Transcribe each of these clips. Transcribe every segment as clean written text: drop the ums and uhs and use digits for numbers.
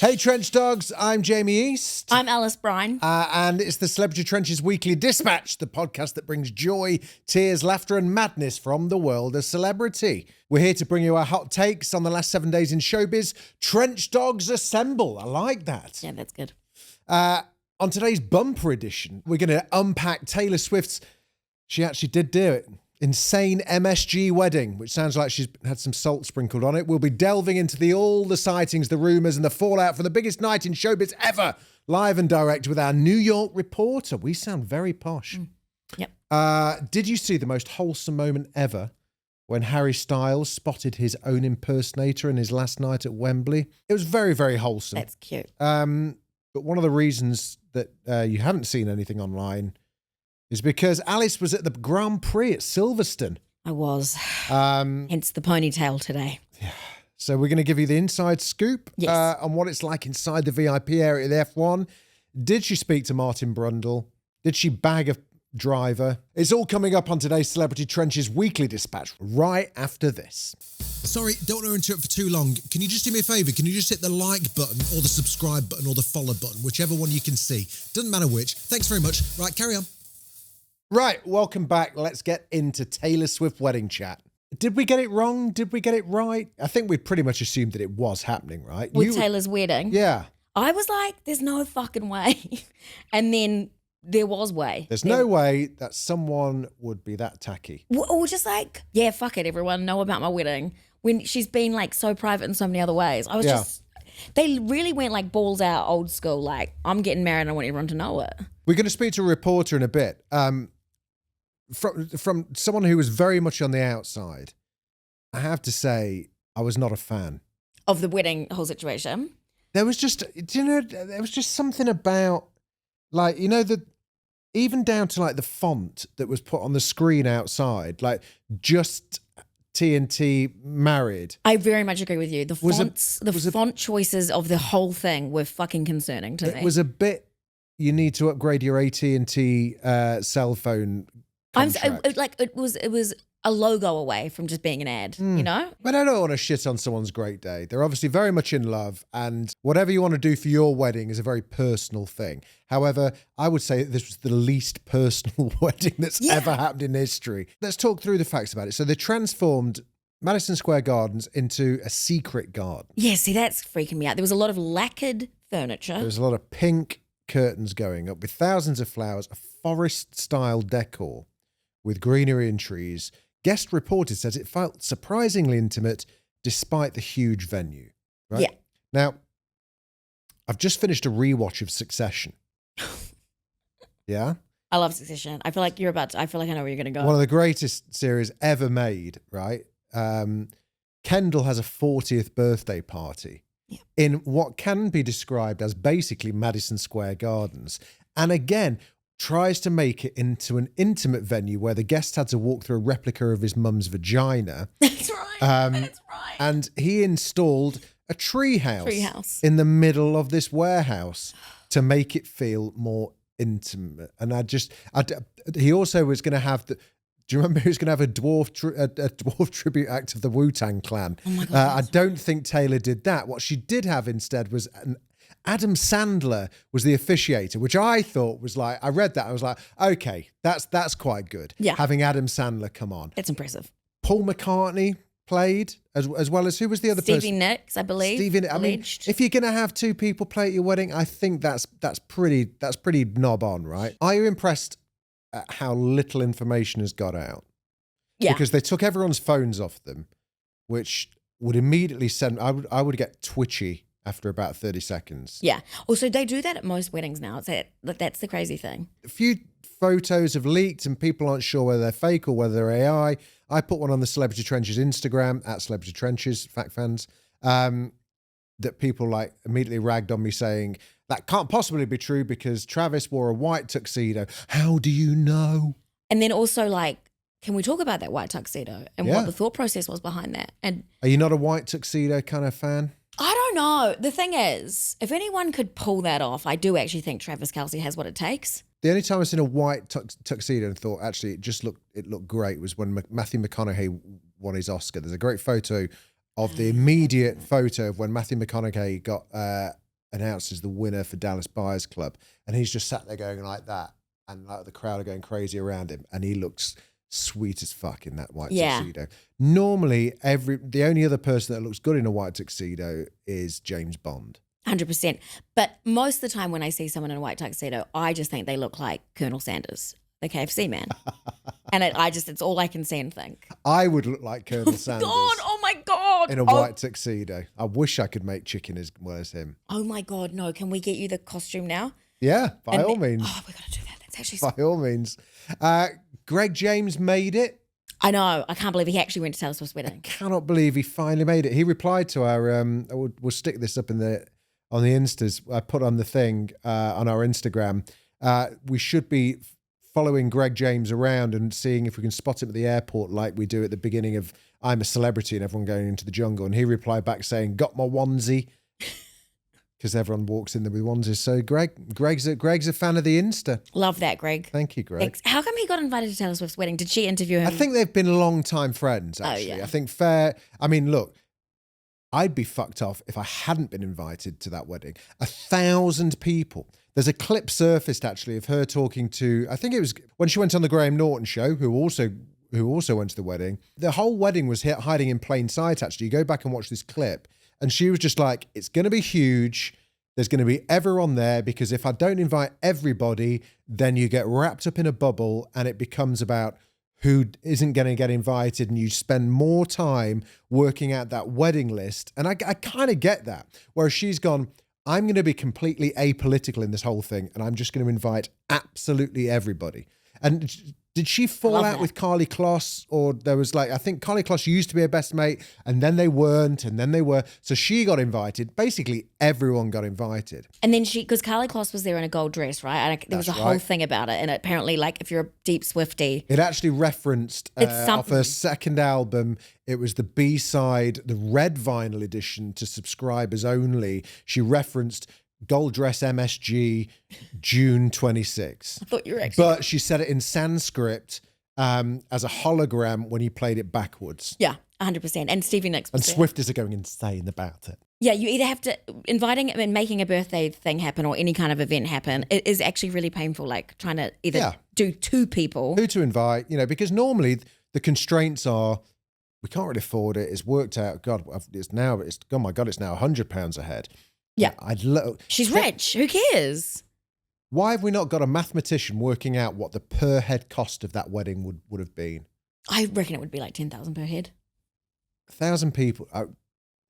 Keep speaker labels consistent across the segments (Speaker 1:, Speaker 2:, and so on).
Speaker 1: Hey, Trench Dogs, I'm Jamie East.
Speaker 2: I'm Alice Brine.
Speaker 1: And it's the Celebrity Trenches Weekly Dispatch, the podcast that brings joy, tears, laughter, and madness from the world of celebrity. We're here to bring you our hot takes on the last 7 days in showbiz. Trench Dogs assemble. I like that.
Speaker 2: Yeah, that's good.
Speaker 1: On today's bumper edition, we're going to unpack Taylor Swift's, she actually did do it, insane MSG wedding, which sounds like she's had some salt sprinkled on it. We'll be delving into all the sightings, the rumours, and the fallout for the biggest night in showbiz ever, live and direct with our New York reporter. We sound very posh.
Speaker 2: Yep.
Speaker 1: Did you see the most wholesome moment ever when Harry Styles spotted his own impersonator in his last night at Wembley? It was very, very wholesome.
Speaker 2: That's cute.
Speaker 1: But one of the reasons that you haven't seen anything online is because Alice was at the Grand Prix at Silverstone.
Speaker 2: I was. Hence the ponytail today.
Speaker 1: Yeah. So we're going to give you the inside scoop on what it's like inside the VIP area of the F1. Did she speak to Martin Brundle? Did she bag a driver? It's all coming up on today's Celebrity Trenches Weekly Dispatch right after this.
Speaker 3: Sorry, don't want to interrupt for too long. Can you just do me a favour? Can you just hit the like button or the subscribe button or the follow button, whichever one you can see. Doesn't matter which. Thanks very much. Right, carry on.
Speaker 1: Right, welcome back. Let's get into Taylor Swift wedding chat. Did we get it wrong? Did we get it right? I think we pretty much assumed that it was happening, right?
Speaker 2: With Taylor's wedding.
Speaker 1: Yeah.
Speaker 2: I was like, there's no fucking way. And then there was way.
Speaker 1: There's no way that someone would be that tacky.
Speaker 2: Or just like, yeah, fuck it, everyone know about my wedding. When she's been like so private in so many other ways. I was just, they really went like balls out old school. Like, I'm getting married and I want everyone to know it.
Speaker 1: We're going to speak to a reporter in a bit. From someone who was very much on the outside, I have to say I was not a fan
Speaker 2: of the wedding whole situation.
Speaker 1: There was just, there was just something about, like, even down to like the font that was put on the screen outside, like just TNT married.
Speaker 2: I very much agree with you. The font choices of the whole thing were fucking concerning to me.
Speaker 1: It was a bit. You need to upgrade your AT&T cell phone.
Speaker 2: It was a logo away from just being an ad, you know?
Speaker 1: But I don't want to shit on someone's great day. They're obviously very much in love, and whatever you want to do for your wedding is a very personal thing. However, I would say this was the least personal wedding that's ever happened in history. Let's talk through the facts about it. So they transformed Madison Square Gardens into a secret garden.
Speaker 2: Yeah, see, that's freaking me out. There was a lot of lacquered furniture.
Speaker 1: There was a lot of pink curtains going up with thousands of flowers, a forest-style decor with greenery and trees. Guest reported says it felt surprisingly intimate despite the huge venue. Right?
Speaker 2: Yeah.
Speaker 1: Now, I've just finished a rewatch of Succession. Yeah?
Speaker 2: I love Succession. I feel like I feel like I know where you're going to go.
Speaker 1: One of the greatest series ever made, right? Kendall has a 40th birthday party in what can be described as basically Madison Square Gardens. And again, tries to make it into an intimate venue where the guests had to walk through a replica of his mum's vagina.
Speaker 2: That's right. That's right.
Speaker 1: And he installed a tree house in the middle of this warehouse to make it feel more intimate. And he also was going to have do you remember he was going to have a dwarf tribute act of the Wu-Tang Clan?
Speaker 2: Oh my God,
Speaker 1: I don't think Taylor did that. What she did have instead was Adam Sandler was the officiator, which I thought was like, I read that, I was like, okay, that's quite good.
Speaker 2: Yeah.
Speaker 1: Having Adam Sandler come on.
Speaker 2: That's impressive.
Speaker 1: Paul McCartney played, as well as, who was the other person?
Speaker 2: Stevie Nicks, I believe.
Speaker 1: I mean, if you're going to have two people play at your wedding, I think that's pretty knob on, right? Are you impressed at how little information has got out?
Speaker 2: Yeah.
Speaker 1: Because they took everyone's phones off them, which would immediately send, I would get twitchy after about 30 seconds.
Speaker 2: Yeah. Also, they do that at most weddings now. That's the crazy thing.
Speaker 1: A few photos have leaked and people aren't sure whether they're fake or whether they're AI. I put one on the Celebrity Trenches Instagram, at Celebrity Trenches, fact fans, that people like immediately ragged on me saying, that can't possibly be true because Travis wore a white tuxedo. How do you know?
Speaker 2: And then also like, can we talk about that white tuxedo and what the thought process was behind that? And
Speaker 1: are you not a white tuxedo kind of fan?
Speaker 2: I don't know. The thing is, if anyone could pull that off, I do actually think Travis Kelce has what it takes.
Speaker 1: The only time I've seen a white tuxedo and thought actually it looked great was when Matthew McConaughey won his Oscar. There's a great photo of the immediate photo of when Matthew McConaughey got announces the winner for Dallas Buyers Club, and he's just sat there going like that, and like the crowd are going crazy around him, and he looks sweet as fuck in that white tuxedo. Normally, the only other person that looks good in a white tuxedo is James Bond.
Speaker 2: 100%. But most of the time when I see someone in a white tuxedo, I just think they look like Colonel Sanders, the KFC man. And it's all I can see and think.
Speaker 1: I would look like Colonel Sanders.
Speaker 2: Oh my God.
Speaker 1: In a white tuxedo. I wish I could make chicken as well as him.
Speaker 2: Oh my God, no. Can we get you the costume now?
Speaker 1: Yeah, by all means.
Speaker 2: Oh, we got to do that. That's actually
Speaker 1: By all means. Greg James made it.
Speaker 2: I know. I can't believe he actually went to Taylor Swift's wedding.
Speaker 1: Cannot believe he finally made it. He replied to our, we'll stick this up on the Instas. I put on the thing on our Instagram. We should be following Greg James around and seeing if we can spot him at the airport like we do at the beginning of I'm a Celebrity and everyone going into the jungle. And he replied back saying, got my onesie. Because everyone walks in there with onesies. So Greg's a fan of the Insta.
Speaker 2: Love that, Greg.
Speaker 1: Thank you, Greg.
Speaker 2: How come he got invited to Taylor Swift's wedding? Did she interview him?
Speaker 1: I think they've been long-time friends, actually.
Speaker 2: Oh, yeah.
Speaker 1: I think look, I'd be fucked off if I hadn't been invited to that wedding. 1,000 people. There's a clip surfaced, actually, of her talking to, I think it was when she went on the Graham Norton show, who also went to the wedding. The whole wedding was hiding in plain sight, actually. You go back and watch this clip, and she was just like, it's going to be huge. There's going to be everyone there, because if I don't invite everybody, then you get wrapped up in a bubble and it becomes about who isn't going to get invited, and you spend more time working out that wedding list. And I kind of get that. Whereas she's gone, I'm going to be completely apolitical in this whole thing, and I'm just going to invite absolutely everybody. And did she fall out with Carly Kloss? Or there was I think Carly Kloss used to be her best mate, and then they weren't, and then they were. So she got invited. Basically, everyone got invited.
Speaker 2: And then because Carly Kloss was there in a gold dress, right? And there was a whole thing about it. And apparently, if you're a deep Swiftie.
Speaker 1: It actually referenced off her second album. It was the B-side, the red vinyl edition to subscribers only. She referenced gold dress MSG, June 26.
Speaker 2: I thought you were actually...
Speaker 1: But she said it in Sanskrit as a hologram when you played it backwards.
Speaker 2: Yeah, 100%. And Stevie Nicks was
Speaker 1: And Swifties are going insane about it.
Speaker 2: Yeah, you either have to... Inviting and making a birthday thing happen or any kind of event happen, it is actually really painful, trying to either do two people.
Speaker 1: Who to invite, because normally the constraints are, we can't really afford it, it's worked out, it's now £100 a head.
Speaker 2: Yeah.
Speaker 1: She's
Speaker 2: rich. Who cares?
Speaker 1: Why have we not got a mathematician working out what the per head cost of that wedding would have been?
Speaker 2: I reckon it would be 10,000 per head.
Speaker 1: 1,000 people.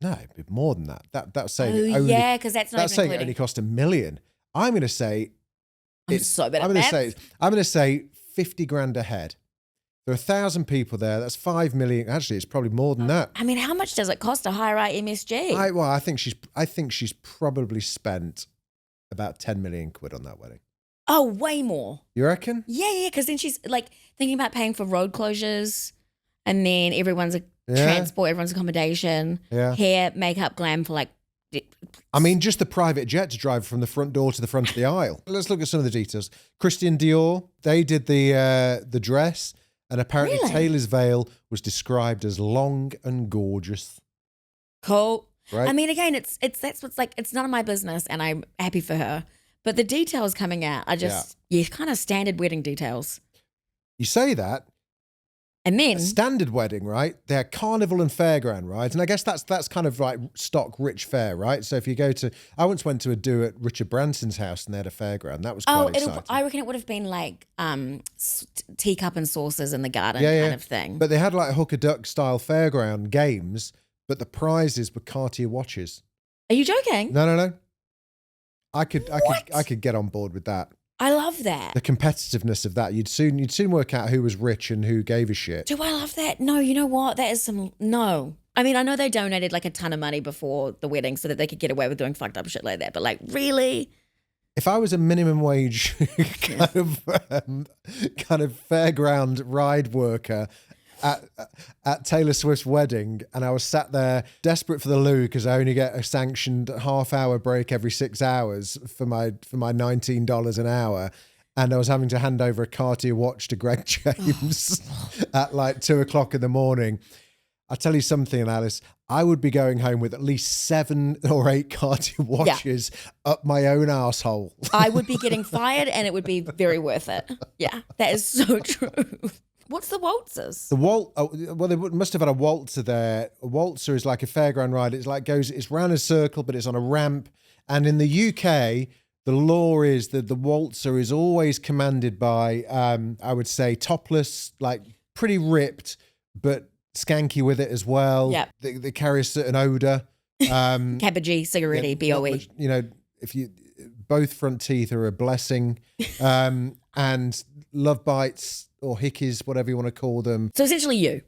Speaker 1: No, it'd be more than that. That's saying
Speaker 2: because that's not
Speaker 1: that's
Speaker 2: even
Speaker 1: saying
Speaker 2: including.
Speaker 1: it only cost $1 million. I'm going to say
Speaker 2: I'm going
Speaker 1: to say 50 grand a head. There are 1,000 people there. That's 5 million. Actually, it's probably more than that.
Speaker 2: I mean, how much does it cost to hire out MSG?
Speaker 1: I think she's probably spent about 10 million quid on that wedding.
Speaker 2: Oh, way more.
Speaker 1: You reckon?
Speaker 2: Yeah. Because then she's thinking about paying for road closures, and then everyone's transport, everyone's accommodation, hair, makeup, glam for
Speaker 1: I mean, just the private jet to drive from the front door to the front of the aisle. Let's look at some of the details. Christian Dior, they did the dress. And apparently Taylor's veil was described as long and gorgeous.
Speaker 2: Cool.
Speaker 1: Right?
Speaker 2: I mean, again, it's none of my business, and I'm happy for her. But the details coming out are just kind of standard wedding details.
Speaker 1: You say that.
Speaker 2: And then
Speaker 1: a standard wedding, right? They're carnival and fairground rides. And I guess that's kind of stock rich fare, right? So if you go to, I once went to a do at Richard Branson's house and they had a fairground. That was quite exciting.
Speaker 2: I reckon it would have been teacup and saucers in the garden kind of thing.
Speaker 1: But they had hook a duck style fairground games, but the prizes were Cartier watches.
Speaker 2: Are you joking?
Speaker 1: No. I could get on board with that.
Speaker 2: I love that.
Speaker 1: The competitiveness of that. You'd soon work out who was rich and who gave a shit.
Speaker 2: Do I love that? No, you know what? That is no. I mean, I know they donated a ton of money before the wedding so that they could get away with doing fucked up shit like that. But really?
Speaker 1: If I was a minimum wage kind of fairground ride worker at Taylor Swift's wedding, and I was sat there desperate for the loo because I only get a sanctioned half-hour break every 6 hours for my $19 an hour, and I was having to hand over a Cartier watch to Greg James at 2 o'clock in the morning, I'll tell you something, Alice. I would be going home with at least 7 or 8 Cartier watches up my own arsehole.
Speaker 2: I would be getting fired and it would be very worth it. Yeah, that is so true. What's the waltzers?
Speaker 1: The well, they must have had a waltzer there. A waltzer is like a fairground ride. It's round a circle, but it's on a ramp. And in the UK, the law is that the waltzer is always commanded by, I would say, topless, like pretty ripped, but skanky with it as well.
Speaker 2: Yeah.
Speaker 1: They carry a certain odor.
Speaker 2: Cabbagey, cigarette, BOE.
Speaker 1: You know, if you both front teeth are a blessing, and love bites or hickeys, whatever you want to call them.
Speaker 2: So essentially you.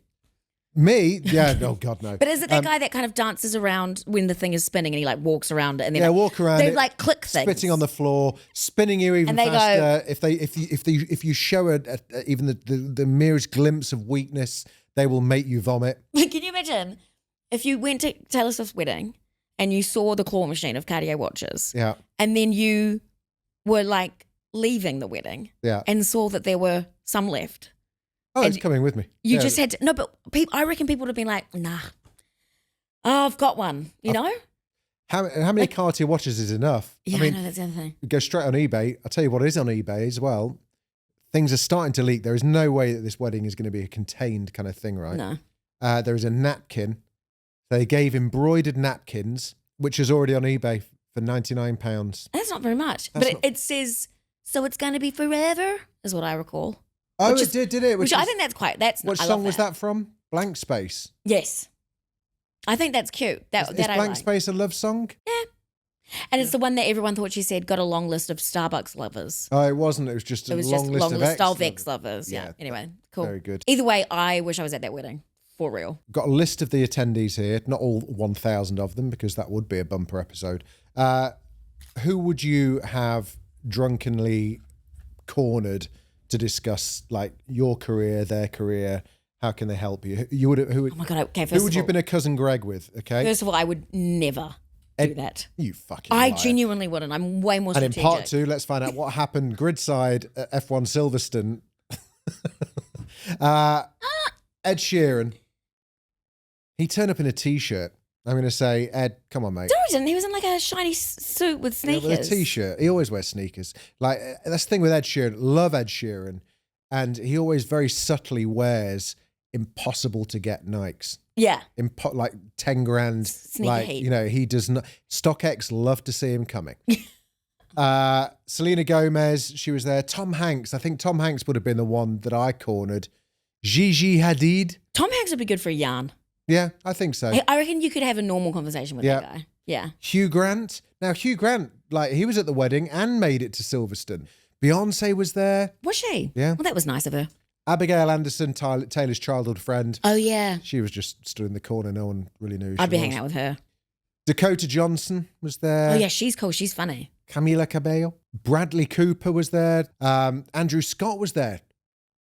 Speaker 1: Me? Yeah. Oh God, no.
Speaker 2: But is it that guy that kind of dances around when the thing is spinning and he like walks around it and then
Speaker 1: walk around
Speaker 2: they
Speaker 1: it,
Speaker 2: like click things,
Speaker 1: spitting on the floor, spinning you even
Speaker 2: And they
Speaker 1: faster. If you show even the merest glimpse of weakness, they will make you vomit.
Speaker 2: Can you imagine if you went to Taylor Swift's wedding and you saw the claw machine of Cartier watches, and then you were like leaving the wedding, and saw that there were some left.
Speaker 1: Oh, it's coming with me.
Speaker 2: You just had to, no, but I reckon people would have been like, nah, I've got one, you know?
Speaker 1: How many Cartier watches is enough?
Speaker 2: Yeah, I know, that's the other thing.
Speaker 1: Go straight on eBay. I'll tell you what is on eBay as well. Things are starting to leak. There is no way that this wedding is going to be a contained kind of thing, right?
Speaker 2: No.
Speaker 1: There is a napkin. They gave embroidered napkins, which is already on eBay for £99.
Speaker 2: That's not very much. It says, so it's going to be forever, is what I recall.
Speaker 1: Oh, it did it?
Speaker 2: Which I think that's
Speaker 1: What song was that from? Blank Space.
Speaker 2: Yes. I think that's cute.
Speaker 1: Is Blank Space a love song?
Speaker 2: Yeah. And it's the one that everyone thought she said got a long list of Starbucks lovers.
Speaker 1: Oh, it wasn't. It was just a long list of
Speaker 2: ex-lovers. Yeah. Anyway, cool.
Speaker 1: Very good.
Speaker 2: Either way, I wish I was at that wedding. For real.
Speaker 1: Got a list of the attendees here. Not all 1,000 of them, because that would be a bumper episode. Who would you have drunkenly cornered to discuss like your career, their career? How can they help you?
Speaker 2: Oh my God. Okay.
Speaker 1: Who would you have been a cousin Greg with? Okay.
Speaker 2: First of all, I would never do that.
Speaker 1: You fucking
Speaker 2: I
Speaker 1: liar.
Speaker 2: Genuinely wouldn't. I'm way more strategic.
Speaker 1: And in part 2, let's find out what happened gridside at F1 Silverstone. Ed Sheeran. He turned up in a t-shirt. I'm going to say, Ed, come on, mate.
Speaker 2: No, he didn't. He was in like a shiny suit with sneakers.
Speaker 1: Yeah, with a t-shirt. He always wears sneakers. Like, that's the thing with Ed Sheeran. Love Ed Sheeran. And he always very subtly wears impossible to get Nikes.
Speaker 2: Yeah.
Speaker 1: Like 10 grand.
Speaker 2: Sneaker
Speaker 1: like,
Speaker 2: heat.
Speaker 1: you know, he does not. StockX love to see him coming. Selena Gomez, she was there. Tom Hanks. I think Tom Hanks would have been the one that I cornered. Gigi Hadid.
Speaker 2: Tom Hanks would be good for a yarn.
Speaker 1: Yeah, I think so.
Speaker 2: I reckon you could have a normal conversation with that guy. Yeah.
Speaker 1: Hugh Grant. Now, Hugh Grant, like, he was at the wedding and made it to Silverstone. Beyonce was there.
Speaker 2: Was she?
Speaker 1: Yeah.
Speaker 2: Well, that was nice of her.
Speaker 1: Abigail Anderson, Taylor's childhood friend.
Speaker 2: Oh, yeah.
Speaker 1: She was just stood in the corner. No one really knew who
Speaker 2: I'd be
Speaker 1: she was.
Speaker 2: hanging out with her.
Speaker 1: Dakota Johnson was there.
Speaker 2: Oh, yeah, she's cool. She's funny.
Speaker 1: Camila Cabello. Bradley Cooper was there. Andrew Scott was there.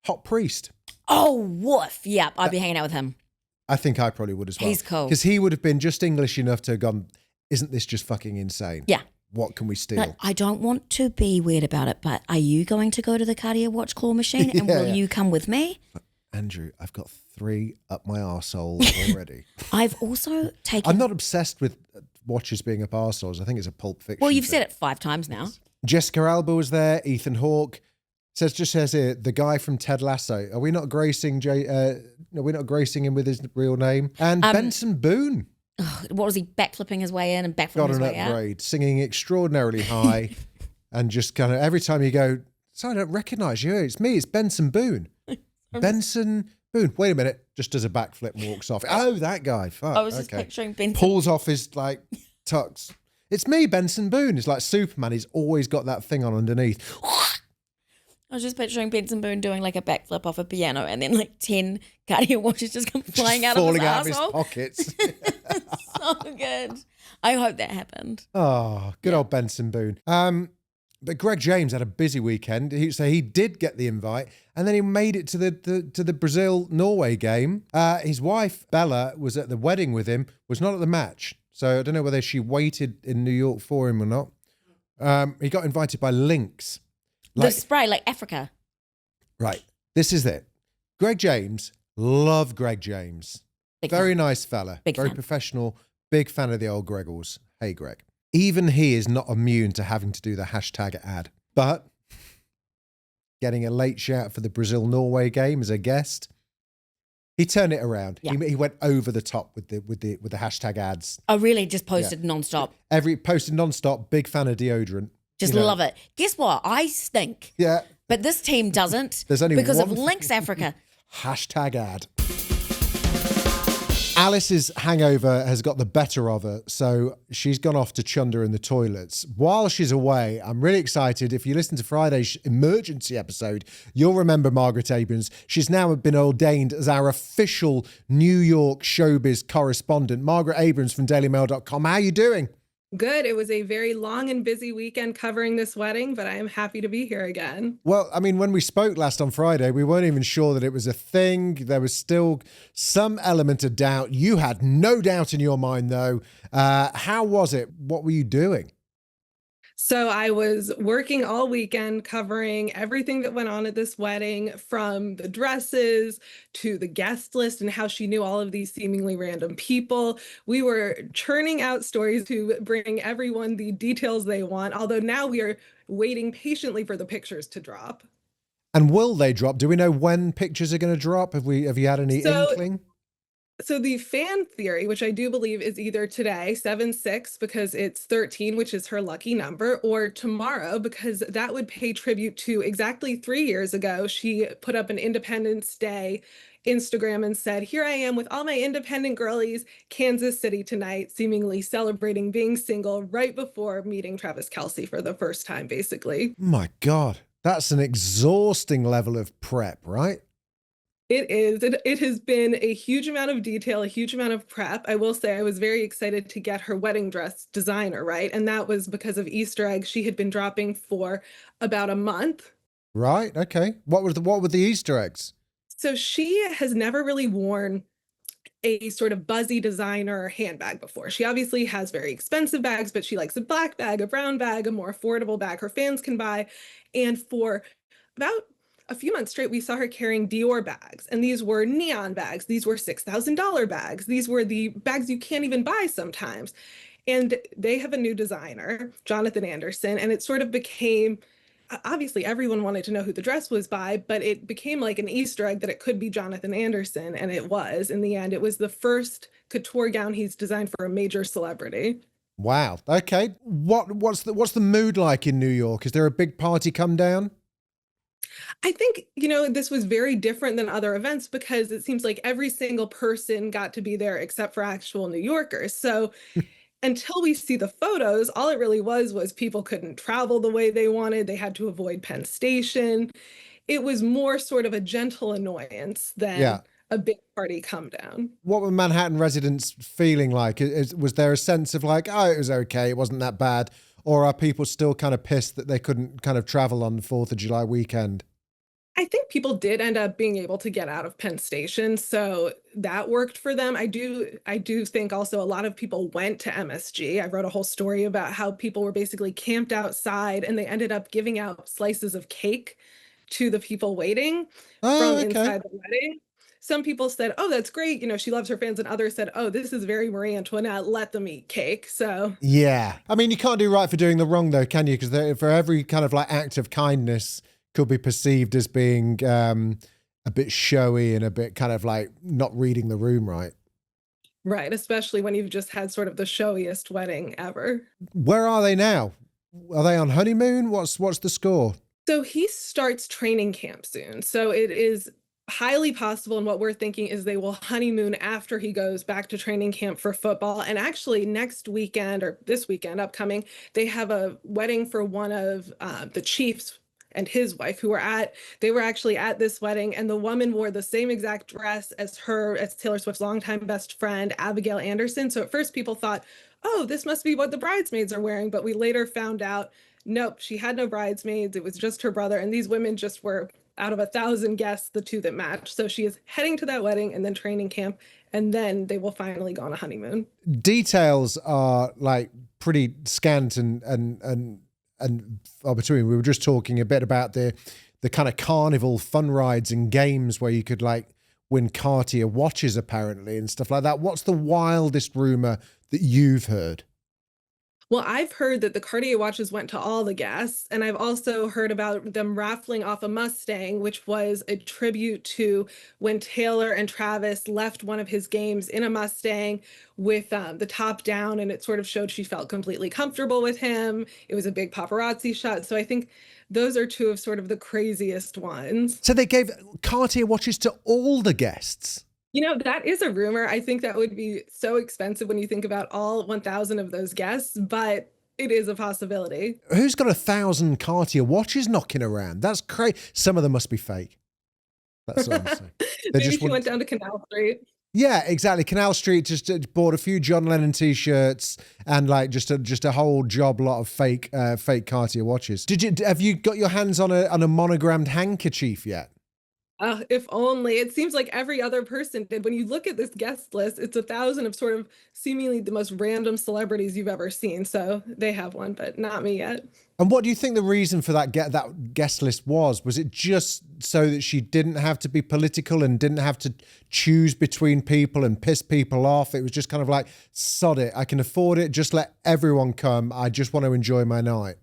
Speaker 1: Hot Priest.
Speaker 2: Oh, woof. Yeah, I'd be hanging out with him.
Speaker 1: I think I probably would as well.
Speaker 2: He's cool.
Speaker 1: Because he would have been just English enough to have gone, isn't this just fucking insane?
Speaker 2: Yeah.
Speaker 1: What can we steal?
Speaker 2: But I don't want to be weird about it, but are you going to go to the Cartier watch claw machine and will you come with me?
Speaker 1: Andrew, I've got 3 up my arsehole already.
Speaker 2: I've also taken...
Speaker 1: I'm not obsessed with watches being up arseholes. I think it's a Pulp Fiction
Speaker 2: Well, you've
Speaker 1: thing.
Speaker 2: said it 5 times now.
Speaker 1: Jessica Alba was there. Ethan Hawke. Just says here, the guy from Ted Lasso. Are we not gracing him with his real name? And Benson Boone.
Speaker 2: What was he, backflipping his way in and backflipping
Speaker 1: Got
Speaker 2: his
Speaker 1: an
Speaker 2: way out?
Speaker 1: upgrade, singing extraordinarily high, and just kind of every time you go, so I don't recognise you. It's me. It's Benson Boone. Benson Boone. Wait a minute. Just does a backflip and walks off. Oh, that guy. Fuck.
Speaker 2: I was just picturing Benson.
Speaker 1: Pulls off his like tux. It's me, Benson Boone. It's like Superman. He's always got that thing on underneath.
Speaker 2: I was just picturing Benson Boone doing like a backflip off a piano and then like 10 Cartier watches just come flying out of his
Speaker 1: falling out of his
Speaker 2: arsehole.
Speaker 1: pockets.
Speaker 2: So good. I hope that happened.
Speaker 1: Oh, good old Benson Boone. But Greg James had a busy weekend. He did get the invite, and then he made it to the Brazil-Norway game. His wife, Bella, was at the wedding with him, was not at the match. So I don't know whether she waited in New York for him or not. He got invited by Lynx.
Speaker 2: The spray, like Africa.
Speaker 1: Right. This is it. Greg James, love Greg James. Very nice fella. Very professional. Big fan of the old Gregors. Hey, Greg. Even he is not immune to having to do the hashtag ad. But getting a late shout for the Brazil-Norway game as a guest, he turned it around. Yeah. He went over the top with the hashtag ads.
Speaker 2: Oh, really? Just posted nonstop.
Speaker 1: Posted nonstop. Big fan of deodorant.
Speaker 2: Just love it. Guess what? I stink.
Speaker 1: Yeah.
Speaker 2: But this team doesn't.
Speaker 1: There's only
Speaker 2: because of Lynx Africa.
Speaker 1: Hashtag ad. Alice's hangover has got the better of her, so she's gone off to chunder in the toilets. While she's away, I'm really excited. If you listen to Friday's emergency episode, you'll remember Margaret Abrams. She's now been ordained as our official New York showbiz correspondent. Margaret Abrams from dailymail.com. How are you doing?
Speaker 4: Good. It was a very long and busy weekend covering this wedding, but I am happy to be here again.
Speaker 1: Well, I mean, when we spoke last on Friday, we weren't even sure that it was a thing. There was still some element of doubt. You had no doubt in your mind, though. How was it? What were you doing?
Speaker 4: So I was working all weekend covering everything that went on at this wedding, from the dresses to the guest list and how she knew all of these seemingly random people. We were churning out stories to bring everyone the details they want, although now we are waiting patiently for the pictures to drop.
Speaker 1: And will they drop? Do we know when pictures are going to drop? Have you had any inkling?
Speaker 4: So the fan theory, which I do believe is either today, 7/6, because it's 13, which is her lucky number, or tomorrow, because that would pay tribute to exactly 3 years ago. She put up an Independence Day Instagram and said, "Here I am with all my independent girlies, Kansas City tonight," seemingly celebrating being single right before meeting Travis Kelce for the first time, basically.
Speaker 1: My God, that's an exhausting level of prep, right?
Speaker 4: It is. It has been a huge amount of detail, a huge amount of prep. I will say I was very excited to get her wedding dress designer, right? And that was because of Easter eggs she had been dropping for about a month.
Speaker 1: Right. Okay. What were the Easter eggs?
Speaker 4: So she has never really worn a sort of buzzy designer handbag before. She obviously has very expensive bags, but she likes a black bag, a brown bag, a more affordable bag her fans can buy. And for about a few months straight, we saw her carrying Dior bags, and these were neon bags. These were $6,000 bags. These were the bags you can't even buy sometimes. And they have a new designer, Jonathan Anderson, and it sort of became, obviously everyone wanted to know who the dress was by, but it became like an Easter egg that it could be Jonathan Anderson, and it was. In the end, it was the first couture gown he's designed for a major celebrity.
Speaker 1: Wow. Okay. What's the mood like in New York? Is there a big party come down?
Speaker 4: I think, this was very different than other events because it seems like every single person got to be there except for actual New Yorkers. So until we see the photos, all it really was people couldn't travel the way they wanted. They had to avoid Penn Station. It was more sort of a gentle annoyance than a big party come down.
Speaker 1: What were Manhattan residents feeling like? Was there a sense of like, oh, it was okay, it wasn't that bad? Or are people still kind of pissed that they couldn't kind of travel on the 4th of July weekend?
Speaker 4: I think people did end up being able to get out of Penn Station, so that worked for them. I do think also a lot of people went to MSG. I wrote a whole story about how people were basically camped outside and they ended up giving out slices of cake to the people waiting from inside the wedding. Some people said, "Oh, that's great. She loves her fans." And others said, "Oh, this is very Marie Antoinette. Let them eat cake." So
Speaker 1: yeah, I mean, you can't do right for doing the wrong, though, can you? Because for every kind of like act of kindness could be perceived as being a bit showy and a bit kind of like not reading the room right.
Speaker 4: Right, especially when you've just had sort of the showiest wedding ever.
Speaker 1: Where are they now? Are they on honeymoon? What's the score?
Speaker 4: So he starts training camp soon. So it is highly possible, and what we're thinking is they will honeymoon after he goes back to training camp for football. And actually next weekend, or this weekend upcoming, they have a wedding for one of the Chiefs and his wife they were actually at this wedding, and the woman wore the same exact dress as Taylor Swift's longtime best friend, Abigail Anderson. So at first people thought, oh, this must be what the bridesmaids are wearing. But we later found out, nope, she had no bridesmaids. It was just her brother. And these women just were, out of 1,000 guests, the two that matched. So she is heading to that wedding and then training camp, and then they will finally go on a honeymoon.
Speaker 1: Details are like pretty scant and between. We were just talking a bit about the kind of carnival fun rides and games where you could like win Cartier watches apparently and stuff like that. What's the wildest rumor that you've heard?
Speaker 4: Well, I've heard that the Cartier watches went to all the guests, and I've also heard about them raffling off a Mustang, which was a tribute to when Taylor and Travis left one of his games in a Mustang with the top down, and it sort of showed she felt completely comfortable with him. It was a big paparazzi shot. So I think those are two of sort of the craziest ones.
Speaker 1: So they gave Cartier watches to all the guests?
Speaker 4: You know, that is a rumor. I think that would be so expensive when you think about all 1,000 of those guests, but it is a possibility.
Speaker 1: Who's got 1,000 Cartier watches knocking around? That's crazy. Some of them must be fake. That's what I'm saying.
Speaker 4: Maybe she went down to Canal Street.
Speaker 1: Yeah, exactly. Canal Street just bought a few John Lennon t-shirts and like just a whole job lot of fake Cartier watches. Have you got your hands on a monogrammed handkerchief yet?
Speaker 4: If only. It seems like every other person did. When you look at this guest list, it's 1,000 of sort of seemingly the most random celebrities you've ever seen. So they have one, but not me yet.
Speaker 1: And what do you think the reason for that guest list was? Was it just so that she didn't have to be political and didn't have to choose between people and piss people off? It was just kind of like, sod it, I can afford it, just let everyone come. I just want to enjoy my night.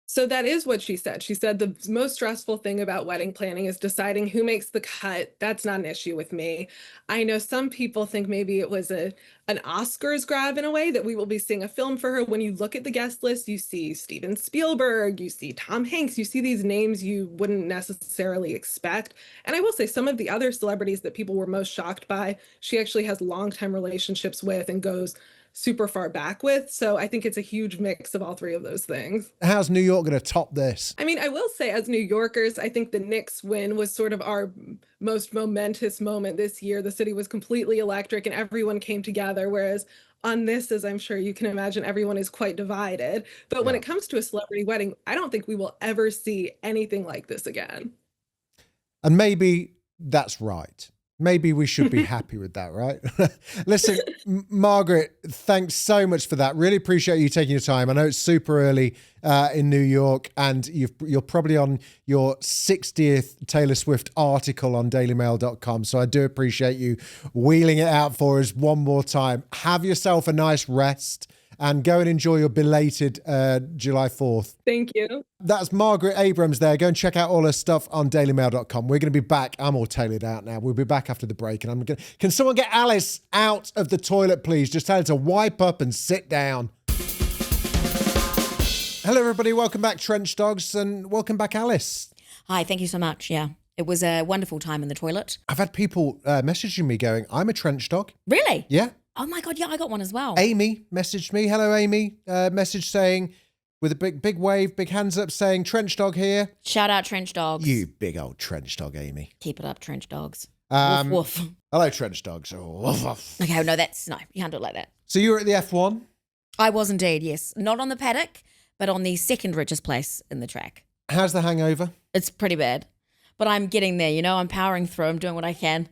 Speaker 4: So that is what she said. She said the most stressful thing about wedding planning is deciding who makes the cut. That's not an issue with me. I know some people think maybe it was an Oscars grab in a way, that we will be seeing a film for her. When you look at the guest list, you see Steven Spielberg, you see Tom Hanks, you see these names you wouldn't necessarily expect. And I will say some of the other celebrities that people were most shocked by, she actually has longtime relationships with and goes super far back with. So I think it's a huge mix of all three of those things.
Speaker 1: How's New York going to top this?
Speaker 4: I mean, I will say as New Yorkers, I think the Knicks win was sort of our most momentous moment this year. The city was completely electric and everyone came together, whereas on this, as I'm sure you can imagine, everyone is quite divided. But when it comes to a celebrity wedding, I don't think we will ever see anything like this again.
Speaker 1: And maybe that's right. Maybe we should be happy with that, right? Listen, Margaret, thanks so much for that. Really appreciate you taking your time. I know it's super early in New York, and you're probably on your 60th Taylor Swift article on dailymail.com. So I do appreciate you wheeling it out for us one more time. Have yourself a nice rest and go and enjoy your belated July 4th.
Speaker 4: Thank you.
Speaker 1: That's Margaret Abrams there. Go and check out all her stuff on dailymail.com. We're going to be back. I'm all tailored out now. We'll be back after the break. And can someone get Alice out of the toilet, please? Just tell her to wipe up and sit down. Hello, everybody. Welcome back, Trench Dogs, and welcome back, Alice.
Speaker 2: Hi, thank you so much. Yeah, it was a wonderful time in the toilet.
Speaker 1: I've had people messaging me going, I'm a trench dog.
Speaker 2: Really?
Speaker 1: Yeah.
Speaker 2: Oh my God, yeah, I got one as well.
Speaker 1: Amy messaged me. Hello, Amy. Message saying, with a big wave, big hands up, saying, Trench Dog here.
Speaker 2: Shout out Trench Dogs.
Speaker 1: You big old Trench Dog, Amy.
Speaker 2: Keep it up, Trench Dogs.
Speaker 1: Woof,
Speaker 2: woof.
Speaker 1: Hello, Trench Dogs. Oh, woof, woof.
Speaker 2: Okay, no, you can't do it like that.
Speaker 1: So you were at the F1?
Speaker 2: I was indeed, yes. Not on the paddock, but on the second richest place in the track.
Speaker 1: How's the hangover?
Speaker 2: It's pretty bad, but I'm getting there, I'm powering through, I'm doing what I can.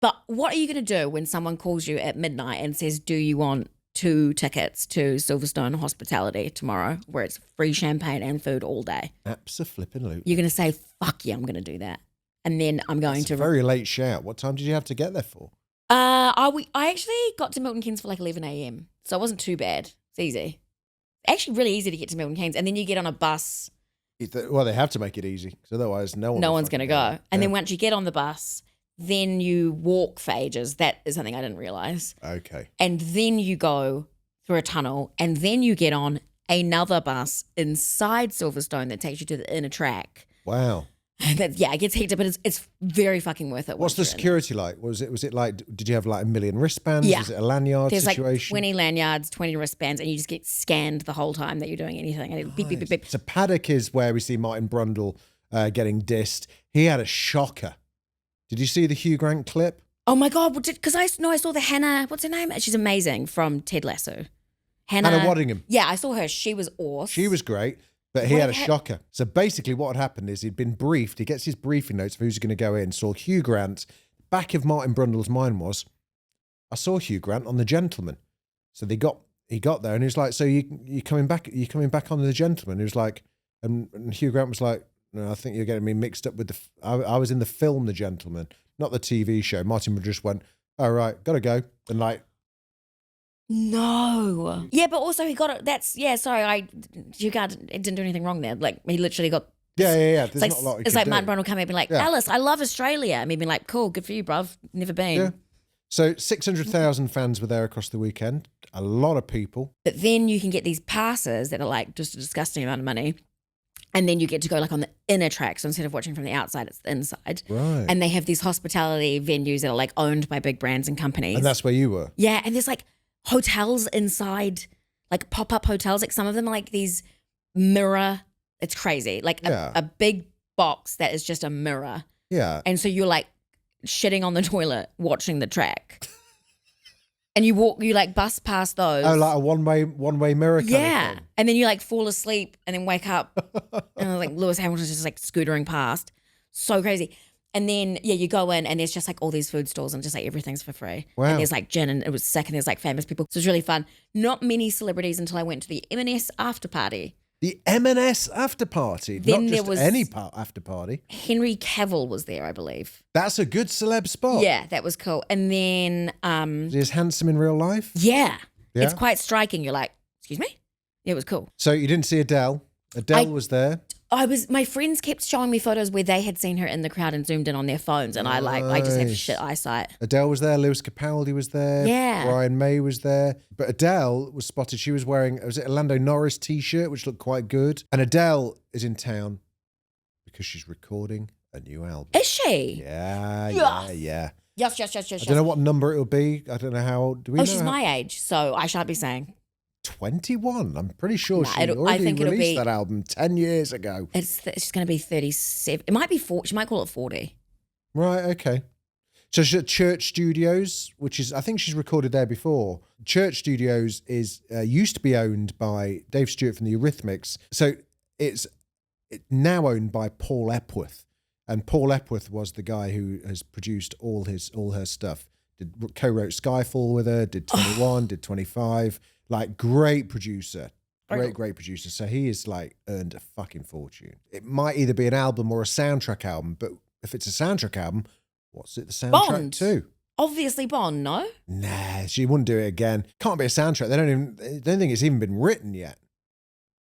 Speaker 2: But what are you going to do when someone calls you at midnight and says, do you want 2 tickets to Silverstone Hospitality tomorrow, where it's free champagne and food all day?
Speaker 1: Abso-flippin'-lute.
Speaker 2: You're going to say, fuck yeah, I'm going to do that. And then I'm going to...
Speaker 1: very late shout. What time did you have to get there for?
Speaker 2: I actually got to Milton Keynes for like 11 a.m. So it wasn't too bad. It's easy. Actually really easy to get to Milton Keynes. And then you get on a bus.
Speaker 1: Well, they have to make it easy, because otherwise no one's
Speaker 2: going to go. And then once you get on the bus... then you walk for ages. That is something I didn't realize.
Speaker 1: Okay.
Speaker 2: And then you go through a tunnel, and then you get on another bus inside Silverstone that takes you to the inner track.
Speaker 1: Wow.
Speaker 2: But yeah, it gets hectic, but it's very fucking worth it.
Speaker 1: What's the security like? Was it like, did you have like 1 million wristbands?
Speaker 2: Yeah.
Speaker 1: Was it a lanyard situation?
Speaker 2: There's like 20 lanyards, 20 wristbands, and you just get scanned the whole time that you're doing anything. And it beep, beep, beep, beep.
Speaker 1: So paddock is where we see Martin Brundle getting dissed. He had a shocker. Did you see the Hugh Grant clip?
Speaker 2: Oh my God, because I saw the Hannah, what's her name? She's amazing, from Ted Lasso. Hannah
Speaker 1: Waddingham.
Speaker 2: Yeah, I saw her. She was awesome.
Speaker 1: She was great, but he had a shocker. So basically what had happened is he'd been briefed. He gets his briefing notes of who's going to go in. Saw Hugh Grant. Back of Martin Brundle's mind was, I saw Hugh Grant on The Gentleman. So he got there and he was like, so you coming back? Are you coming back on The Gentleman? He was like, and Hugh Grant was like, No, I think you're getting me mixed up with I was in the film The Gentleman, not the TV show. Martin just went, "All right, gotta go," and like.
Speaker 2: No. Yeah, but also he got it. Sorry, it didn't do anything wrong there. Like he literally got.
Speaker 1: Yeah. There's not a lot.
Speaker 2: It's like Martin Brundle coming and being like, Alice, I love Australia. And me being like, cool, good for you, bruv. Never been.
Speaker 1: Yeah. So 600,000 fans were there across the weekend. A lot of people.
Speaker 2: But then you can get these passes that are like just a disgusting amount of money. And then you get to go like on the inner track. So instead of watching from the outside, it's the inside.
Speaker 1: Right.
Speaker 2: And they have these hospitality venues that are like owned by big brands and companies.
Speaker 1: And that's where you were.
Speaker 2: Yeah. And there's like hotels inside, like pop-up hotels. Like some of them are like these mirror. It's crazy. Like a big box that is just a mirror.
Speaker 1: Yeah.
Speaker 2: And so you're like shitting on the toilet watching the track. And you like bust past those.
Speaker 1: Oh, like a one-way mirror kind of thing.
Speaker 2: And then you like fall asleep and then wake up and like Lewis Hamilton's just like scootering past. So crazy. And then, you go in and there's just like all these food stalls and just like everything's for free.
Speaker 1: Wow.
Speaker 2: And there's like gin and it was sick and there's like famous people. So it was really fun. Not many celebrities until I went to the M&S after party.
Speaker 1: The M&S after party,
Speaker 2: then
Speaker 1: not just any after party.
Speaker 2: Henry Cavill was there, I believe.
Speaker 1: That's a good celeb spot.
Speaker 2: Yeah, that was cool. And then...
Speaker 1: Is he handsome in real life?
Speaker 2: Yeah. It's quite striking. You're like, excuse me? Yeah, it was cool.
Speaker 1: So you didn't see Adele? Adele was there?
Speaker 2: My friends kept showing me photos where they had seen her in the crowd and zoomed in on their phones, and I just have shit eyesight.
Speaker 1: Adele was there, Lewis Capaldi was there, Brian May was there. But Adele was spotted, she was wearing, was it a Lando Norris t-shirt, which looked quite good. And Adele is in town because she's recording a new album.
Speaker 2: Is she?
Speaker 1: Yeah.
Speaker 2: Yes.
Speaker 1: I don't know what number it'll be. I don't know how old. Do we know?
Speaker 2: She's my age, so I shan't be saying.
Speaker 1: 21. I'm pretty sure she already released that album 10 years ago.
Speaker 2: It's going to be 37. It might be 40. She might call it 40.
Speaker 1: Right, okay. So she's at Church Studios, which is, I think she's recorded there before. Church Studios is used to be owned by Dave Stewart from the Eurythmics. So it's now owned by Paul Epworth. And Paul Epworth was the guy who has produced all her stuff. Co-wrote Skyfall with her, did 21, did 25. Like, great producer. Great producer. So he is like earned a fucking fortune. It might either be an album or a soundtrack album, but if it's a soundtrack album, what's it the soundtrack to?
Speaker 2: Obviously Bond, no?
Speaker 1: Nah, she wouldn't do it again. Can't be a soundtrack. They don't think it's even been written yet.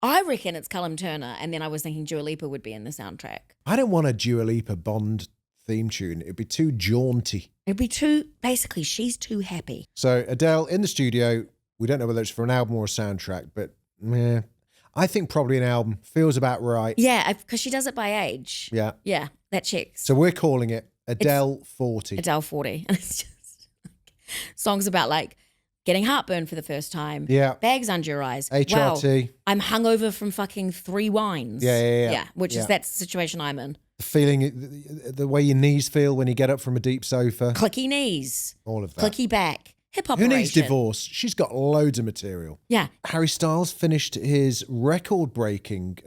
Speaker 2: I reckon it's Callum Turner, and then I was thinking Dua Lipa would be in the soundtrack.
Speaker 1: I don't want a Dua Lipa Bond theme tune. It'd be too jaunty.
Speaker 2: Basically, she's too happy.
Speaker 1: So Adele in the studio. We don't know whether it's for an album or a soundtrack, but I think probably an album. Feels about right.
Speaker 2: Yeah, because she does it by age.
Speaker 1: Yeah.
Speaker 2: Yeah, that checks.
Speaker 1: So we're calling it Adele 40.
Speaker 2: Adele 40. And it's just songs about like getting heartburn for the first time.
Speaker 1: Yeah.
Speaker 2: Bags under your eyes.
Speaker 1: HRT.
Speaker 2: Wow, I'm hungover from fucking 3 wines.
Speaker 1: Yeah.
Speaker 2: Which is that's the situation I'm in.
Speaker 1: The feeling, the way your knees feel when you get up from a deep sofa.
Speaker 2: Clicky knees.
Speaker 1: All of that.
Speaker 2: Clicky back. Hip hop.
Speaker 1: Who needs divorce? She's got loads of material.
Speaker 2: Yeah.
Speaker 1: Harry Styles finished his record-breaking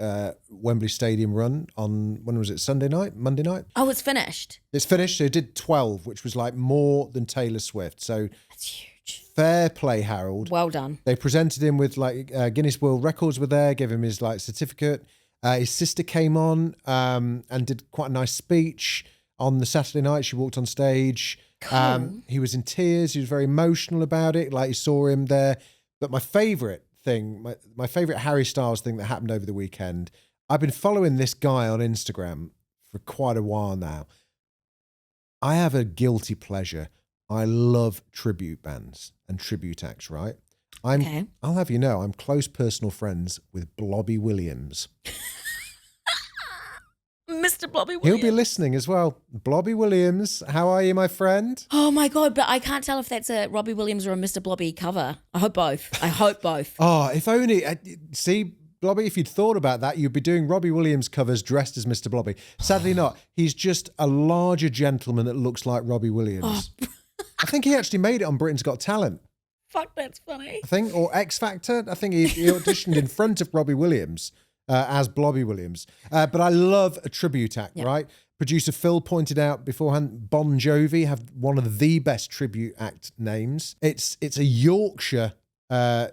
Speaker 1: Wembley Stadium run on, when was it, Sunday night? Monday night?
Speaker 2: Oh, it's finished.
Speaker 1: It's finished. So he did 12, which was like more than Taylor Swift. So
Speaker 2: that's huge.
Speaker 1: Fair play, Harold.
Speaker 2: Well done.
Speaker 1: They presented him with like Guinness World Records were there, gave him his like certificate. His sister came on and did quite a nice speech on the Saturday night. She walked on stage.
Speaker 2: Cool.
Speaker 1: He was in tears. He was very emotional about it. Like, you saw him there. But my favourite thing, my favourite Harry Styles thing that happened over the weekend, I've been following this guy on Instagram for quite a while now. I have a guilty pleasure. I love tribute bands and tribute acts, right? I'll have you know, I'm close personal friends with Blobby Williams.
Speaker 2: Mr. Blobby Williams.
Speaker 1: He'll be listening as well. Blobby Williams, how are you, my friend?
Speaker 2: Oh my God, but I can't tell if that's a Robbie Williams or a Mr. Blobby cover. I hope both.
Speaker 1: Oh, if only, see, Blobby, if you'd thought about that, you'd be doing Robbie Williams covers dressed as Mr. Blobby. Sadly not. He's just a larger gentleman that looks like Robbie Williams. Oh. I think he actually made it on Britain's Got Talent.
Speaker 2: Fuck, that's funny.
Speaker 1: I think, or X Factor. I think he auditioned in front of Robbie Williams. As Blobby Williams. But I love a tribute act, right? Producer Phil pointed out beforehand, Bon Jovi have one of the best tribute act names. It's a Yorkshire Bon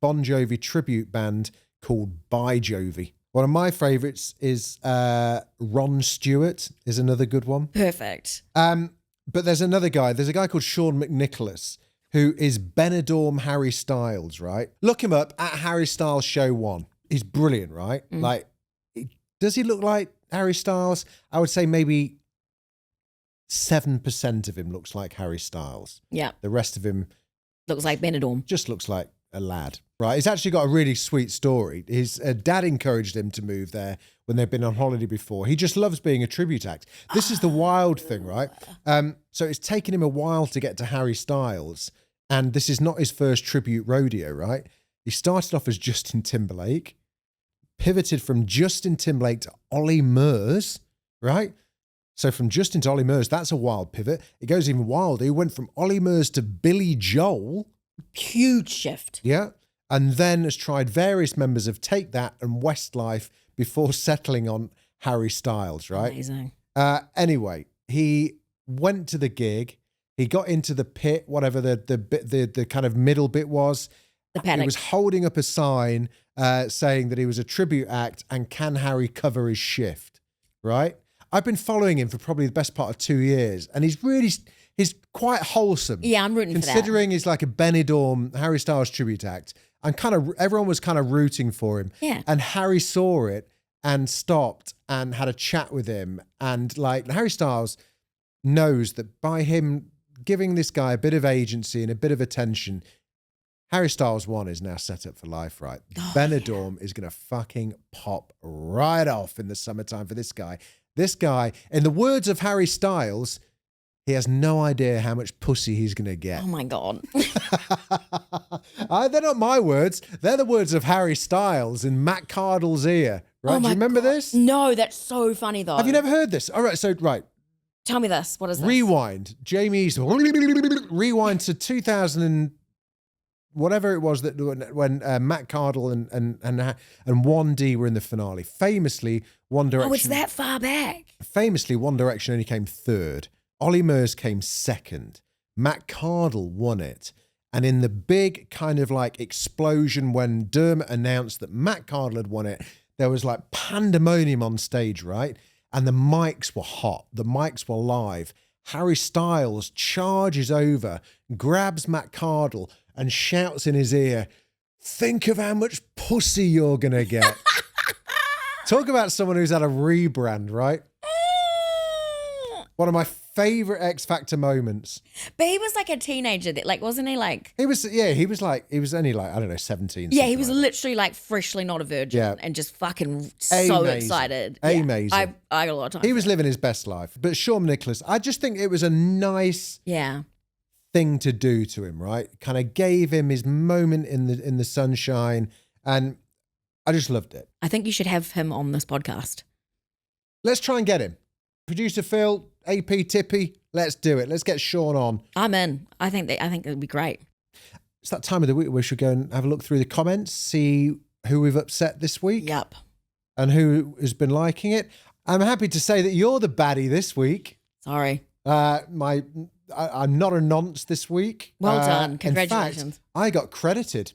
Speaker 1: Jovi tribute band called By Jovi, One of my favourites is Ron Stewart is another good one.
Speaker 2: Perfect.
Speaker 1: But there's another guy. There's a guy called Sean McNicholas who is Benidorm Harry Styles, right? Look him up at Harry Styles Show 1. He's brilliant, right? Like, does he look like Harry Styles? I would say maybe 7% of him looks like Harry Styles.
Speaker 2: Yeah.
Speaker 1: The rest of him
Speaker 2: looks like Benidorm.
Speaker 1: Just looks like a lad, right? He's actually got a really sweet story. His dad encouraged him to move there when they've been on holiday before. He just loves being a tribute act. This is the wild thing, right? So it's taken him a while to get to Harry Styles, and this is not his first tribute rodeo, right? He started off as Justin Timberlake, pivoted from Justin Timberlake to Ollie Murs, right? So from Justin to Ollie Murs, that's a wild pivot. It goes even wilder. He went from Ollie Murs to Billy Joel.
Speaker 2: Huge shift.
Speaker 1: Yeah. And then has tried various members of Take That and Westlife before settling on Harry Styles, right?
Speaker 2: Amazing.
Speaker 1: Anyway, he went to the gig. He got into the pit, whatever the kind of middle bit was.
Speaker 2: The paddock.
Speaker 1: He was holding up a sign saying that he was a tribute act and can Harry cover his shift, right? I've been following him for probably the best part of 2 years, and he's quite wholesome.
Speaker 2: Yeah, I'm rooting for that.
Speaker 1: Considering he's like a Benidorm Harry Styles tribute act, and everyone was kind of rooting for him.
Speaker 2: Yeah.
Speaker 1: And Harry saw it and stopped and had a chat with him, and like Harry Styles knows that by him giving this guy a bit of agency and a bit of attention, Harry Styles 1 is now set up for life, right? Benidorm is going to fucking pop right off in the summertime for this guy. This guy, in the words of Harry Styles, he has no idea how much pussy he's going to get.
Speaker 2: Oh, my God.
Speaker 1: They're not my words. They're the words of Harry Styles in Matt Cardle's ear, right?
Speaker 2: Oh,
Speaker 1: Do you remember this?
Speaker 2: No, that's so funny, though.
Speaker 1: Have you never heard this? All right,
Speaker 2: Tell me this. What is this?
Speaker 1: Rewind. Jamie Eastwood. Rewind to 2000 and whatever it was that when Matt Cardle and 1D were in the finale. Famously, One Direction.
Speaker 2: Oh, it's that far back.
Speaker 1: Famously, One Direction only came third. Ollie Murs came second. Matt Cardle won it. And in the big kind of like explosion when Dermot announced that Matt Cardle had won it, there was like pandemonium on stage, right? And the mics were hot. The mics were live. Harry Styles charges over, grabs Matt Cardle and shouts in his ear, "Think of how much pussy you're going to get." Talk about someone who's had a rebrand, right? One of my favourite X Factor moments.
Speaker 2: But he was like a teenager, wasn't he like?
Speaker 1: He was only like, I don't know, 17.
Speaker 2: Yeah, he was literally like freshly not a virgin and just fucking so excited.
Speaker 1: Amazing.
Speaker 2: Yeah, I got a lot of time.
Speaker 1: He was living his best life. But Sean Nicholas, I just think it was a nice thing to do to him, right? Kind of gave him his moment in the sunshine, and I just loved it.
Speaker 2: I think you should have him on this podcast.
Speaker 1: Let's try and get him. Producer Phil, AP Tippy, let's do it. Let's get Sean on.
Speaker 2: I'm in. I think it would be great.
Speaker 1: It's that time of the week where we should go and have a look through the comments, see who we've upset this week.
Speaker 2: Yep.
Speaker 1: And who has been liking it. I'm happy to say that you're the baddie this week.
Speaker 2: Sorry.
Speaker 1: I'm not a nonce this week.
Speaker 2: Well done. Congratulations.
Speaker 1: In fact, I got credited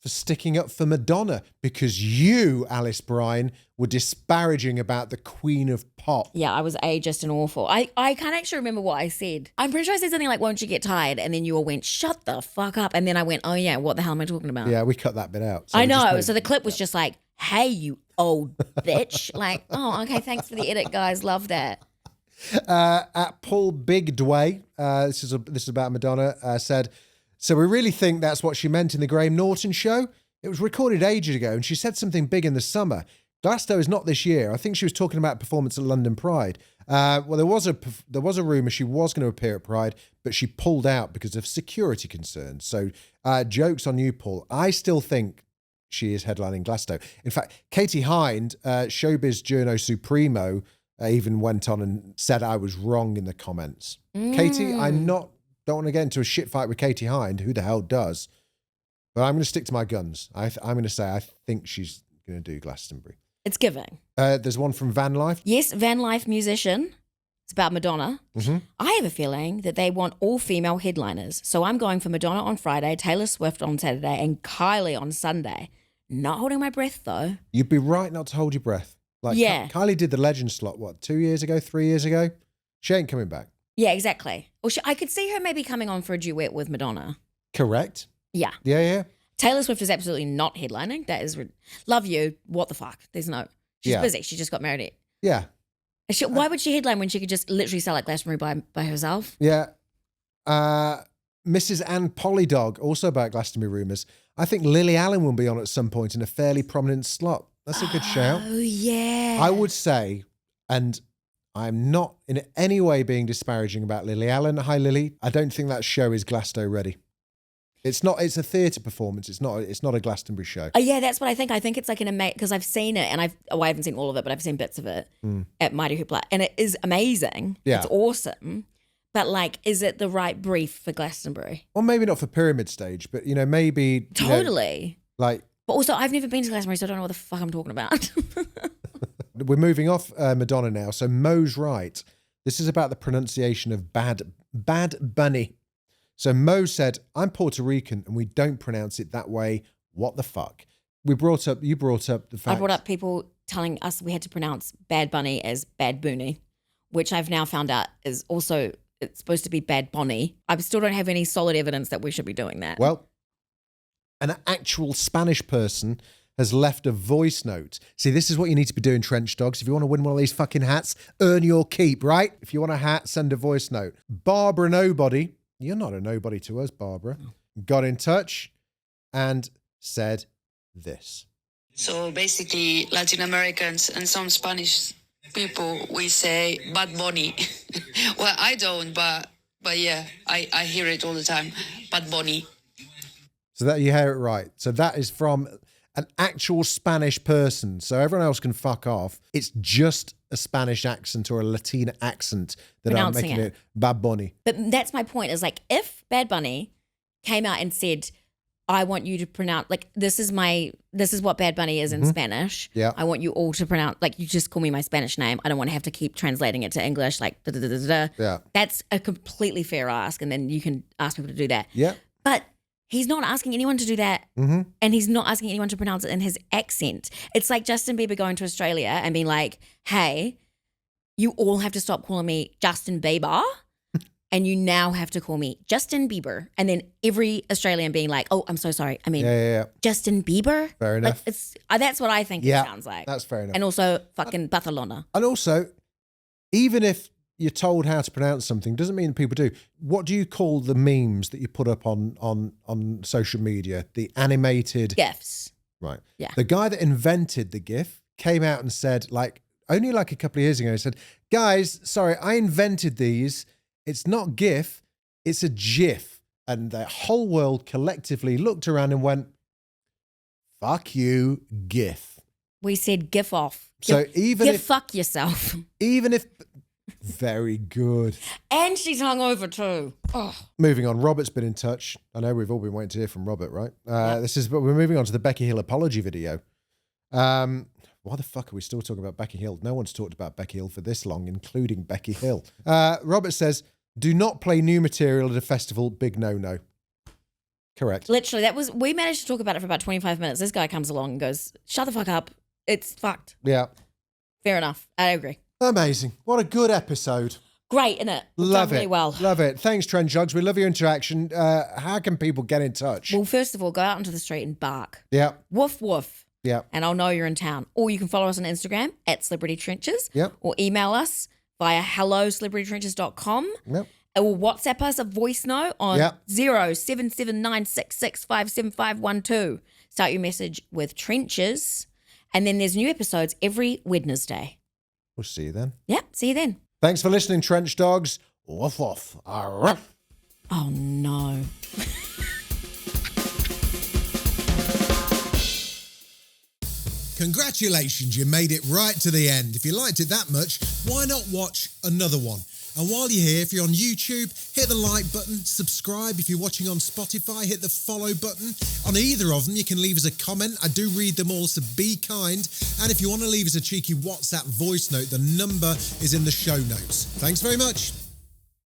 Speaker 1: for sticking up for Madonna because you, Alice Bryan, were disparaging about the Queen of Pop.
Speaker 2: Yeah, I was ageist and awful. I can't actually remember what I said. I'm pretty sure I said something like, "Won't you get tired?" And then you all went, "Shut the fuck up." And then I went, "Oh yeah, what the hell am I talking about?"
Speaker 1: Yeah, we cut that bit out. So
Speaker 2: I know. So the clip was just like, "Hey, you old bitch." Like, oh, okay, thanks for the edit, guys. Love that.
Speaker 1: At Paul Big Dway, this is about Madonna, said, "So we really think that's what she meant in the Graham Norton show? It was recorded ages ago and she said something big in the summer. Glasgow is not this year. I think she was talking about performance at London Pride. Well, there was a rumour she was going to appear at Pride, but she pulled out because of security concerns. So joke's on you, Paul. I still think she is headlining Glasgow. In fact, Katie Hind, Showbiz Journo Supremo, even went on and said I was wrong in the comments. Katie, don't want to get into a shit fight with Katie Hind. Who the hell does? But I'm going to stick to my guns. I'm going to say I think she's going to do Glastonbury.
Speaker 2: It's giving.
Speaker 1: There's one from Van Life.
Speaker 2: Yes, Van Life musician. It's about Madonna.
Speaker 1: Mm-hmm.
Speaker 2: I have a feeling that they want all female headliners. So I'm going for Madonna on Friday, Taylor Swift on Saturday, and Kylie on Sunday. Not holding my breath, though.
Speaker 1: You'd be right not to hold your breath. Like,
Speaker 2: yeah.
Speaker 1: Kylie did the Legend slot, 2 years ago, 3 years ago? She ain't coming back.
Speaker 2: Yeah, exactly. Or I could see her maybe coming on for a duet with Madonna.
Speaker 1: Correct.
Speaker 2: Yeah.
Speaker 1: Yeah.
Speaker 2: Taylor Swift is absolutely not headlining. That is, love you. What the fuck? There's no, she's busy. She just got married.
Speaker 1: Yeah.
Speaker 2: Why would she headline when she could just literally sell at Glastonbury by herself?
Speaker 1: Yeah. Mrs. Ann Polydog, also about Glastonbury rumours. I think Lily Allen will be on at some point in a fairly prominent slot. That's a good shout.
Speaker 2: Oh, yeah.
Speaker 1: I would say, and I'm not in any way being disparaging about Lily Allen. Hi, Lily. I don't think that show is Glasto ready. It's not. It's a theatre performance. It's not a Glastonbury show.
Speaker 2: Yeah, that's what I think. I think it's like because I've seen it, and I haven't seen all of it, but I've seen bits of it at Mighty Hoopla, and it is amazing.
Speaker 1: Yeah.
Speaker 2: It's awesome. But like, is it the right brief for Glastonbury?
Speaker 1: Well, maybe not for Pyramid Stage, but maybe
Speaker 2: totally.
Speaker 1: Like,
Speaker 2: but also, I've never been to Glastonbury, so I don't know what the fuck I'm talking about.
Speaker 1: We're moving off Madonna now. So Mo's right. This is about the pronunciation of Bad Bunny. So Mo said, I'm Puerto Rican and we don't pronounce it that way. What the fuck? You brought up the fact.
Speaker 2: I brought up people telling us we had to pronounce Bad Bunny as Bad Booney, which I've now found out is also, it's supposed to be Bad Bonnie. I still don't have any solid evidence that we should be doing that.
Speaker 1: Well, an actual Spanish person has left a voice note. See, this is what you need to be doing, Trench Dogs. If you want to win one of these fucking hats, earn your keep, right? If you want a hat, send a voice note. Barbara Nobody, you're not a nobody to us, Barbara, got in touch and said this.
Speaker 5: So basically, Latin Americans and some Spanish people, we say Bad Bunny. Well, I don't, but yeah, I hear it all the time. Bad Bunny.
Speaker 1: So that you hear it right. So that is from an actual Spanish person. So everyone else can fuck off. It's just a Spanish accent or a Latina accent that I'm making it Bad Bunny.
Speaker 2: But that's my point, is like, if Bad Bunny came out and said, I want you to pronounce, like, this is what Bad Bunny is in Spanish.
Speaker 1: Yeah.
Speaker 2: I want you all to pronounce, like, you just call me my Spanish name. I don't want to have to keep translating it to English, like, da-da-da-da-da.
Speaker 1: Yeah.
Speaker 2: That's a completely fair ask, and then you can ask people to do that.
Speaker 1: Yeah.
Speaker 2: But he's not asking anyone to do that, and he's not asking anyone to pronounce it in his accent. It's like Justin Bieber going to Australia and being like, hey, you all have to stop calling me Justin Bieber, and you now have to call me Justin Bieber. And then every Australian being like, oh, I'm so sorry. I mean, Justin Bieber?
Speaker 1: Fair enough.
Speaker 2: Like, that's what I think it sounds like.
Speaker 1: That's fair enough.
Speaker 2: And also fucking Barcelona.
Speaker 1: And also, even if you're told how to pronounce something, doesn't mean people do. What do you call the memes that you put up on social media? The animated
Speaker 2: GIFs.
Speaker 1: Right.
Speaker 2: Yeah.
Speaker 1: The guy that invented the GIF came out and said, only a couple of years ago, he said, guys, sorry, I invented these. It's not GIF, it's a GIF. And the whole world collectively looked around and went, fuck you, GIF.
Speaker 2: We said GIF off.
Speaker 1: So
Speaker 2: fuck yourself.
Speaker 1: Even if... Very good.
Speaker 2: And she's hungover too. Oh.
Speaker 1: Moving on, Robert's been in touch. I know we've all been waiting to hear from Robert, right? But we're moving on to the Becky Hill apology video. Why the fuck are we still talking about Becky Hill? No one's talked about Becky Hill for this long, including Becky Hill. Robert says, do not play new material at a festival, big no-no. Correct.
Speaker 2: Literally, we managed to talk about it for about 25 minutes. This guy comes along and goes, shut the fuck up. It's fucked.
Speaker 1: Yeah.
Speaker 2: Fair enough. I agree.
Speaker 1: Amazing. What a good episode.
Speaker 2: Great, isn't it?
Speaker 1: Love it.
Speaker 2: Really well.
Speaker 1: Love it. Thanks, Trend Jugs. We love your interaction. How can people get in touch?
Speaker 2: Well, first of all, go out into the street and bark.
Speaker 1: Yeah.
Speaker 2: Woof, woof.
Speaker 1: Yeah.
Speaker 2: And I'll know you're in town. Or you can follow us on Instagram at Celebrity Trenches.
Speaker 1: Yep.
Speaker 2: Or email us via hello@celebritrytrenches.com.
Speaker 1: Yep.
Speaker 2: Or WhatsApp us a voice note on 077966557512. Start your message with Trenches. And then there's new episodes every Wednesday.
Speaker 1: We'll see you then.
Speaker 2: Yeah, see you then.
Speaker 1: Thanks for listening, Trench Dogs. Woof, woof. Arruff.
Speaker 2: Oh, no.
Speaker 3: Congratulations, you made it right to the end. If you liked it that much, why not watch another one? And while you're here, if you're on YouTube, hit the like button, subscribe. If you're watching on Spotify, hit the follow button. On either of them, you can leave us a comment. I do read them all, so be kind. And if you want to leave us a cheeky WhatsApp voice note, the number is in the show notes. Thanks very much.